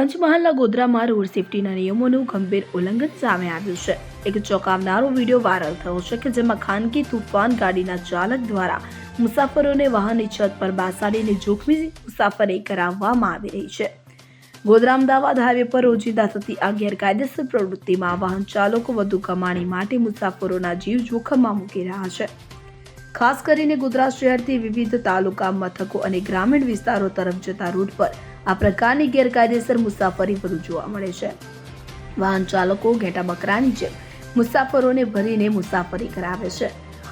પંચમહાલના ગોધરામાં રોડ સેફટીના નિયમોનું ગંભીર ઉલ્લંઘન સામે આવ્યું છે. એક ચોંકાવનારો વિડીયો વાયરલ થયો છે કે જેમાં ખાનગી તુફાન ગાડીના ચાલક દ્વારા મુસાફરોને વાહનની છત પર બેસાડીને જોખમી મુસાફરી કરાવવામાં આવી રહી છે. ગોધરા અમદાવાદ હાઈવે પર રોજિંદા થતી આ ગેરકાયદેસર પ્રવૃત્તિમાં વાહન ચાલકો વધુ કમાણી માટે મુસાફરોના જીવ જોખમમાં મૂકી રહ્યા છે. ખાસ કરીને ગોધરા શહેરથી વિવિધ તાલુકા મથકો અને ગ્રામીણ વિસ્તારો તરફ જતા રૂટ પર આ પ્રકારની ગેરકાયદેસર મુસાફરી વધુ જોવા મળે છે. વાહન ચાલકો ઘેટા બકરાની જેમ મુસાફરોને ભરીને મુસાફરી કરાવે છે.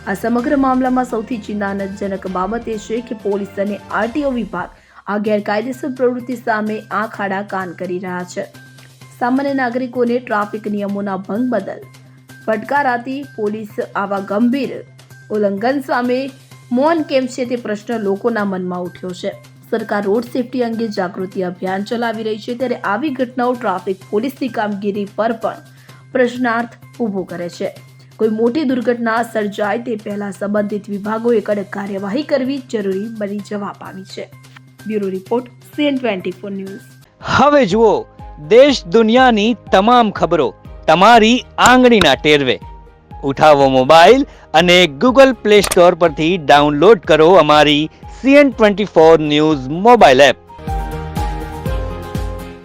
આ સમગ્ર મામલામાં સૌથી ચિંતાજનક બાબત એ છે કે પોલીસ અને આરટીઓ વિભાગ આ ગેરકાયદેસર પ્રવૃત્તિ સામે આંખ આડા કાન કરી રહ્યા છે. સામાન્ય નાગરિકોને ટ્રાફિક નિયમોના ભંગ બદલ ફટકારાતી પોલીસ આવા ગંભીર ઉલ્લંઘન સામે મૌન કેમ છે તે પ્રશ્ન લોકોના મનમાં ઉઠ્યો છે. સરકાર રોડ સેફટી અંગે જાગૃતિ અભિયાન ચલાવી રહી છે ત્યારે આવી ઘટનાઓ ટ્રાફિક પોલીસની કામગીરી પર પણ પ્રશ્નાર્થ ઊભો કરે છે. કોઈ મોટી દુર્ઘટના સર્જાય તે પહેલા સંબંધિત વિભાગોએ કડક કાર્યવાહી કરવી જરૂરી બની જવા પામી છે. Bureau report CN24 news. હવે જુઓ દેશ દુનિયાની તમામ ખબરો તમારી આંગળીના ટેરવે. ઉઠાવો મોબાઈલ અને Google Play Store પરથી ડાઉનલોડ કરો અમારી CN24 ન્યૂઝ મોબાઈલ એપ.